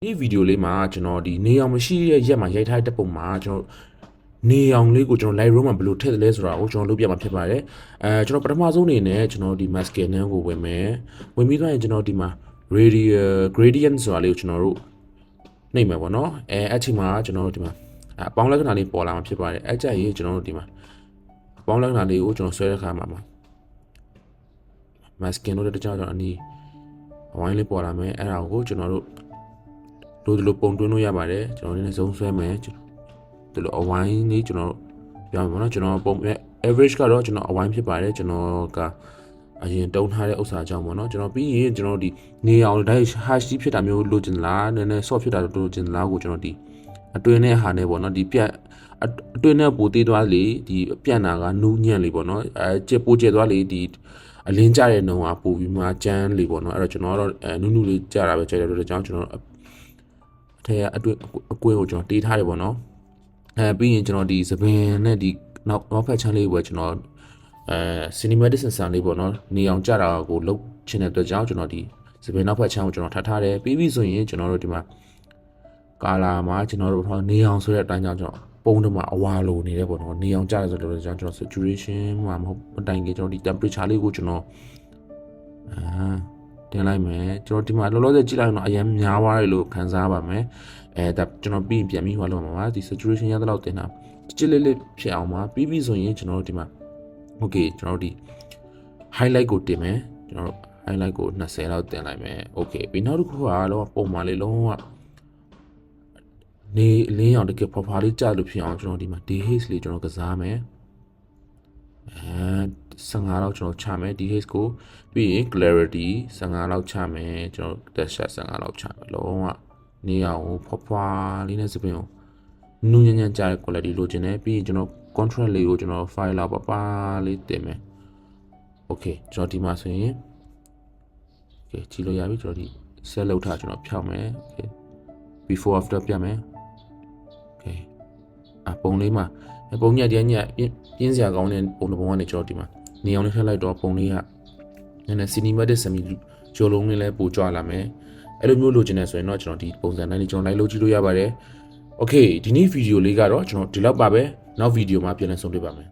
ဒီဗီဒီယိုလေးမှာကျွန်တော်ဒီနေအောင်မရှိတဲ့ရက်မှာရိုက်ထားတဲ့ပုံမှာကျွန်တော်နေအောင်လေးကိုကျွန်တော် live room မှာဘယ်လိုထည့်သလဲဆိုတာကိုကျွန်တော်လုပ်ပြမှာဖြစ်ပါတယ်ကျွန်တော်ပထမဆုံးအနေနဲ့ကျွန်တော်ဒီ mask scanner ကိုဝင်မယ်ဝင်ပြီးတော့ကျွန်တော်ဒီမှာ radial gradient ဆိုတာလေးကိုကျွန်တော်တို့နှိပ်မယ်ပေါ့နော်အဲ့ချိန်မှာကျွန်တော်တို့ဒီမှာအပေါင်းလက္ခဏာလေးပေါ်လာမှာဖြစ်ပါတယ်အဲ့ကြရင်ကျွန်တော်တို့ဒီမှာအပေါင်းလက္ခဏာလေးကိုကျွန်တော်ဆွဲတဲ့အခါမှာ mask scanner တို့တခြားကျွန်တော်အနီးအဝိုင်းလေးပေါ်လာမယ်အဲ့ဒါကိုကျွန်တော်တို့လို့ပုံတွင်းလို့ရပါတယ်ကျွန်တော်နည်းနည်းဆုံးဆွဲမယ်ဒီလိုအဝိုင်းလေးကျွန်တော်ပြောမှာပေါ့နော်ကျွန်တော်ပုံ average ကတော့ကျွန်တော်အဝိုင်းဖြစ်ပါတယ်ကျွန်တော်ကအရင်တုံးထားတဲ့ဥစ္စာကြောင့်ပေါ့နော်ကျွန်တော်ပြီးရင်ကျွန်တော်ဒီနေအောင်ဒါ hash ဖြစ်တာမျိုးလိုချင်လားနည်းနည်း soft ဖြစ်တာလိုချင်လားကိုကျွန်တော်ဒီအတွင်းနဲ့ဟာနဲ့ပေါ့နော်ဒီပြက်အတွင်းနဲ့ပိုသေးသွားလေဒီပြက်နာကနူးညံ့လေပေါ့နော်ကျက်ပိုကျက်သွားလေဒီအလင်းကြတဲ့နှုံကပိုပြီးမှကျန်းလေပေါ့နော်အဲ့တော့ကျွန်တော်ကတော့နူးနူးလေးကြတာပဲကြိုက်တဲ့အတွက်ကြောင့်ကျွန်တော်ထဲအကွင်းကိုကျွန်တော်တေးထားတယ်ပေါ့နော်ပြီးရင်ကျွန်တော်ဒီသပင်နဲ့ဒီနောက်ဖက်ချမ်းလေးကိုကျွန်တော်cinematic sensor လေးပေါ့နော်နေအောင်ကြတာကိုလုတ်ချင်တဲ့အတွက်ကြောင့်ကျွန်တော်ဒီသပင်နောက်ဖက်ချမ်းကိုကျွန်တော်ထပ်ထားတယ်ပြီးပြီဆိုရင်ကျွန်တော်တို့ဒီမှာကာလာမှာကျွန်တော်တို့နေအောင်ဆိုတဲ့အတိုင်းကြောင့်ကျွန်တော်ပုံတော့မှာအဝါလိုနေတယ်ပေါ့နော်နေအောင်ကြတယ်ဆိုတော့ကျွန်တော် saturation မှာမဟုတ်မတိုင်ခင်ကျွန်တော်ဒီ temperature လေးကိုကျွန်တော်တင်လိုက်မယ်ကျွန်တော်ဒီမှာလောလောဆယ်ကြည့်လိုက်တော့အရင်များသွားတယ်လို့ခံစားပါမယ်ဒါကျွန်တော်ပြီးပြန်ပြီးဟောလို့မှာပါဒီ saturation ရတဲ့လောက်တင်တာကြစ်လေးဖြစ်အောင်ပါပြီးပြီဆိုရင်ကျွန်တော်တို့ဒီမှာ okay ကျွန်တော်တို့ဒီ highlight ကိုတင်မယ်ကျွန်တော်တို့ highlight ကို20လောက်တင်လိုက်မယ် okay ပြီးနောက်တစ်ခုကတော့ပုံမှန်လေးလုံးဝနေလင်းအောင်တကယ် proper လေးကြာလို့ဖြစ်အောင်ကျွန်တော်ဒီမှာ dehaze လေးကျွန်တော်ကစားမယ်15လောက်ကျွန်တော်ချမယ် dehaze ကိုပြီးရင် clarity 15လောက်ချမယ်ကျွန်တော် texture 15လောက်ချမယ်လုံးဝနေအောင်ဖွာလေးနဲ့စပင်ကိုနူးညံ့ညံ့ကြတဲ့ quality လိုချင်တယ်ပြီးရင်ကျွန်တော် contrast လေးကိုကျွန်တော် file လောက်ပါလေးတင်မယ် okay ကျွန်တော်ဒီမှာဆိုရင် okay ကြည့်လို့ရပြီကျွန်တော်ဒီ set လောက်ထားကျွန်တော်ဖြောက်မယ် okay before after ပြမယ် okay ပုံလေးမှာပုံညက်တဲ့ညက်ပြင်းစရာကောင်းတဲ့ပုံတစ်ပုံကနေကျွန်တော်ဒီမှာနေအောင်လေးထည့်လိုက်တော့ပုံလေးကနည်းနည်း cinematic semi ကြိုလုံးလေးလည်းပိုကြွလာမယ်အဲ့လိုမျိုးလိုချင်တယ်ဆိုရင်တော့ကျွန်တော်ဒီပုံစံတိုင်းလေးကျွန်တော်လိုက်လုပ်ကြည့်လို့ရပါတယ် okay ဒီနေ့ဗီဒီယိုလေးကတော့ကျွန်တော်ဒီလောက်ပါပဲနောက်ဗီဒီယိုမှာပြန်လည်ဆုံတွေ့ပါမယ်